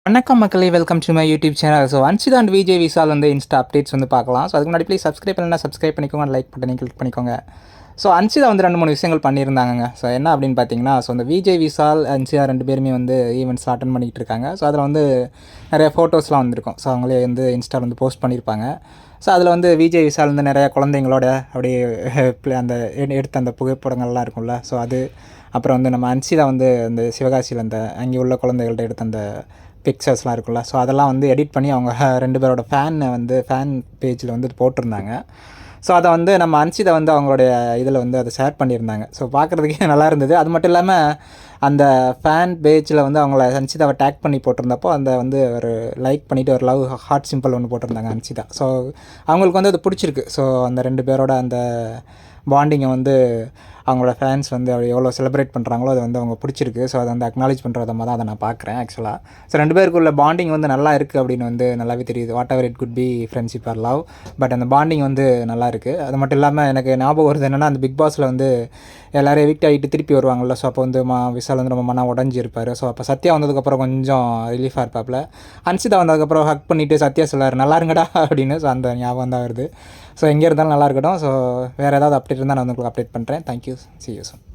வணக்கம் மக்களே, welcome to my YouTube channel. So Anshitha and Vijay Vishal வந்து இன்ஸ்டா அப்டேட்ஸ் வந்து பார்க்கலாம். ஸோ அதுக்கு முன்னாடி ப்ளீஸ் சப்ஸ்கிரைப் பண்ணலாம், சப்ஸ்கிரைப் பண்ணிக்கோங்க, லைக் பட்டனை கிளிக் பண்ணிக்கோங்க. ஸோ அன்ஷிதா வந்து 2-3 விஷயங்கள் பண்ணியிருந்தாங்க. ஸோ என்ன அப்படின்னு பார்த்தீங்கன்னா, ஸோ இந்த விஜய் விஷால் அன்ஷிதா 2 பேருமே வந்து ஈவெண்ட்ஸ் அட்டன் பண்ணிகிட்டு இருக்காங்க. ஸோ அதில் வந்து நிறைய ஃபோட்டோஸ்லாம் வந்திருக்கும். ஸோ அவங்களே வந்து இன்ஸ்டாவில் வந்து போஸ்ட் பண்ணியிருப்பாங்க. ஸோ அதில் வந்து விஜய் விஷால் வந்து நிறையா குழந்தைங்களோட அப்படியே அந்த எடுத்த அந்த புகைப்படங்கள்லாம் இருக்கும்ல. ஸோ அது அப்புறம் வந்து நம்ம அன்ஷிதா வந்து அந்த சிவகாசியில் அந்த அங்கே உள்ள குழந்தைகள்ட்ட எடுத்த அந்த பிக்சர்ஸ்லாம் இருக்குல்ல. ஸோ அதெல்லாம் வந்து எடிட் பண்ணி அவங்க 2 பேரோட ஃபேன் பேஜில் வந்து போட்டிருந்தாங்க. ஸோ அதை வந்து நம்ம அன்ஷிதா வந்து அவங்களுடைய இதில் வந்து அதை ஷேர் பண்ணியிருந்தாங்க. ஸோ பார்க்குறதுக்கே நல்லா இருந்தது. அது மட்டும் இல்லாமல் அந்த ஃபேன் பேஜில் வந்து அவங்கள அன்ஷிதாவை டேக் பண்ணி போட்டிருந்தப்போ அந்த வந்து ஒரு லைக் பண்ணிவிட்டு ஒரு லவ் ஹார்ட் சிம்பிள் ஒன்று போட்டிருந்தாங்க அன்ஷிதா. ஸோ அவங்களுக்கு வந்து அது பிடிச்சிருக்கு. ஸோ அந்த 2 பேரோட அந்த பாண்டிங்கை வந்து அவங்களோட ஃபேன்ஸ் வந்து எவ்வளோ செலிப்ரேட் பண்ணுறாங்களோ அது வந்து அவங்க பிடிச்சிருக்கு. ஸோ அதை வந்து அக்னாலேஜ் பண்ணுற விதமாக தான் அதை நான் பார்க்குறேன் ஆக்சுவலாக. ஸோ 2 பேருக்குள்ள பாண்டிங் வந்து நல்லா இருக்குது அப்படின்னு வந்து நல்லாவே தெரியுது. What ever it could be friendship R love, but அந்த பாண்டிங் வந்து நல்லா இருக்குது. அது மட்டும் இல்லாமல் எனக்கு ஞாபகம் வருது என்னென்னா, அந்த பிக் பாஸில் வந்து எல்லோரும் எவிக்ட் ஆகிட்டு திருப்பி வருவாங்கள்ல. ஸோ அப்போ வந்து விஷால் வந்து ரொம்ப மன உடஞ்சிருப்பார். ஸோ அப்போ சத்யா வந்ததுக்கப்புறம் கொஞ்சம் ரிலீஃபாக இருப்பாப்பில். அன்ஷிதா வந்ததுக்கப்புறம் ஹக் பண்ணிவிட்டு சத்யா சொல்லார் நல்லா இருங்கடா அப்படின்னு. ஸோ அந்த ஞாபகம் தான் வருது. ஸோ எங்கே இருந்தாலும் நல்லா இருக்கட்டும். ஸோ வேறு ஏதாவது அப்டேட் இருந்தால் நான் உங்களுக்கு அப்டேட் பண்ணுறேன். தேங்க்யூ. See you soon.